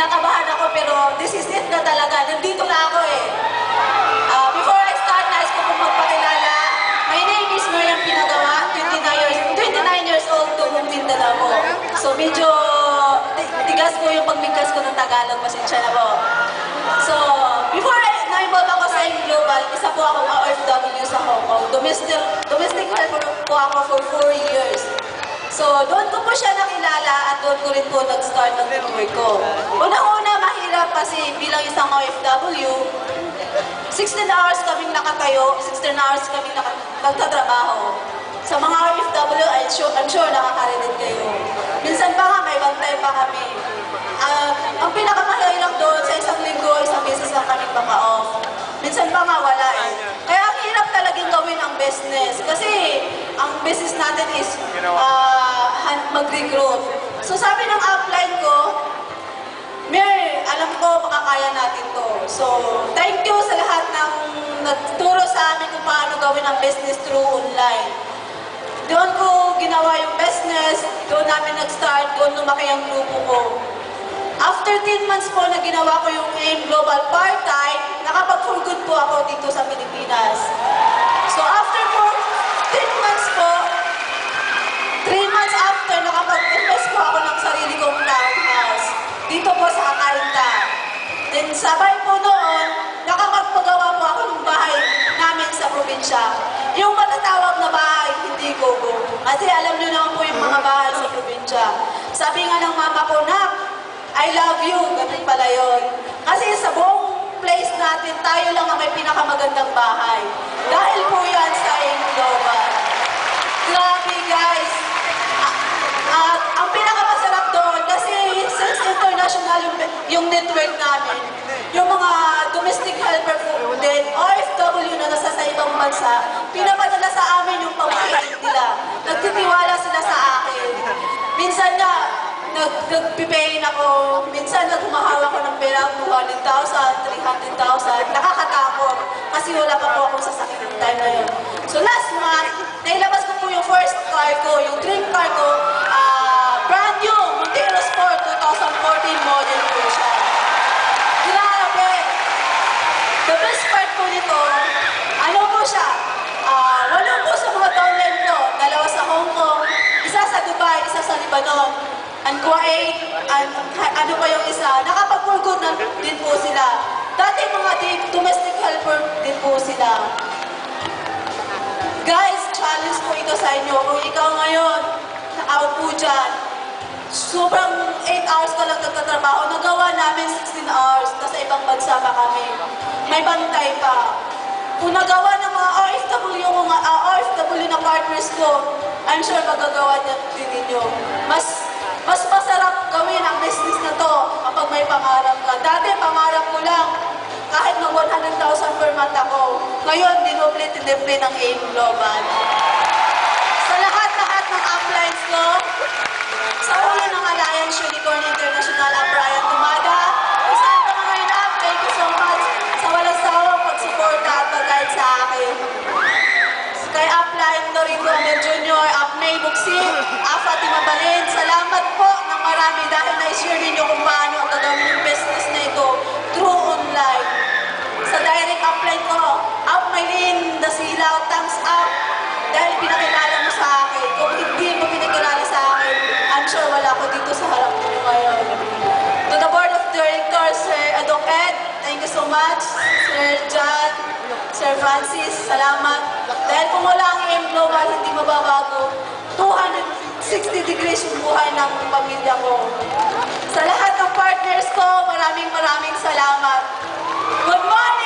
kinakabahan ako pero this is it na talaga. Nandito na ako eh. Before I start, nais ko pong magpakilala. My name is Mariam Pinagawa, 29 years old, Tugong Mindanao. So medyo tigas ko yung pagmigkas ko ng Tagalog, pasensya na po. So, before na-involve ako sa AIM Global, isa po akong OFW sa Hong Kong. Domestic helper po ako for 4 years. So, doon ko po siya nakilala at doon ko rin po nag-start ng work ko. Unang-una, mahirap kasi bilang isang OFW, 16 hours kaming nakatayo, 16 hours kaming nagtatrabaho. Sa mga OFW, I'm sure nakakarinig kayo. Minsan pa nga, may bantay pa kami. Ang pinakamahirap doon, sa isang linggo, isang beses lang kami maka-off. Minsan pa nga, wala eh. Kaya ang hirap talagang gawin ang business. Kasi ang business natin is mag-recruit. So sabi ng upline ko, Mer, alam ko makakaya natin to. So, thank you sa lahat ng nagturo sa amin kung paano gawin ang business through online. Doon ko ginawa yung business, doon namin nag-start, doon lumaki ang grupo ko. After 10 months po na ginawa ko yung AIM Global part-time, nakapag-for good po ako dito sa Pilipinas. So after 10 months po, 3 months after, nakapag-invest po ako ng sarili kong townhouse. Dito po sa Akainta. Then sabay po noon, nakapagpagawa po ako ng bahay namin sa probinsya. Yung matatawag na bahay, hindi gogo. Kasi alam nyo naman po yung mga bahay sa probinsya. Sabi nga ng mama ko, Nak, I love you. Ganun pala yun. Kasi sa buong place natin, tayo lang ang may pinakamagandang bahay. Dahil po yan sa AIM Global. Grabe guys. At ang pinakamasarap doon, kasi since international yung network namin, yung mga domestic helper po din, OFW na nasa sa ibang bansa, pinapadala sa amin yung pamakain nila. Nagtitiwala sila sa akin. Minsan nga, nag-pipayin ako, minsan nagmahawak ko ng pera, 200,000, 300,000, nakakatakot. Kasi wala pa po akong sasakit ng time na yun. So last month, nailabas ko po yung first car ko, yung dream car ko, brand new, Montero Sport 2014 model po siya. Grabe! The best part po nito, ano po siya, wala po sa mga downline ko, 2 sa Hong Kong, isa sa Dubai, isa sa Lebanon, and Kuwait, ano pa yung isa, nakapag-for na din po sila. Dati mga domestic helper din po sila. Guys, challenge po ito sa inyo. Kung ikaw ngayon, nakaupo dyan, sobrang 8 hours ka lang nagtatrabaho, nagawa namin 16 hours, nasa ibang bansa pa kami. May bantay pa. Kung nagawa ng mga OFW na partners ko, I'm sure magagawa din ninyo. Mas masarap gawin ang business na to kapag may pangarap ka. Dati pangarap ko lang, kahit mag 100,000 per month ako. Ngayon, dinoble-tineble ng AIM Global. Sa lahat-lahat ng uplines ko, sa ulo ng Alliance Unicorn International, ang Brian Tumada, saan ka mga enough, thank you so much sa walang sawang pagsuporta at pag-guide sa akin. Kay upline Norito Amel Jr., May Buksin, Fatima Balin, salamat po ng marami dahil na-share ninyo kung paano ang gagawin yung business na ito through online. Sa direct upline ko, Maylin Dasilaw, thumbs up dahil pinakilala mo sa akin. Kung hindi mo pinakilala sa akin, I'm sure wala ko dito sa harap mo ngayon. To the board of directors, Sir Adok Ed, thank you so much. Sir John, Sir Francis, salamat. Dahil kung wala ang AIM Global, hindi mababago. 260 degrees yung buhay ng pamilya ko. Sa lahat ng partners ko, maraming salamat. Good morning!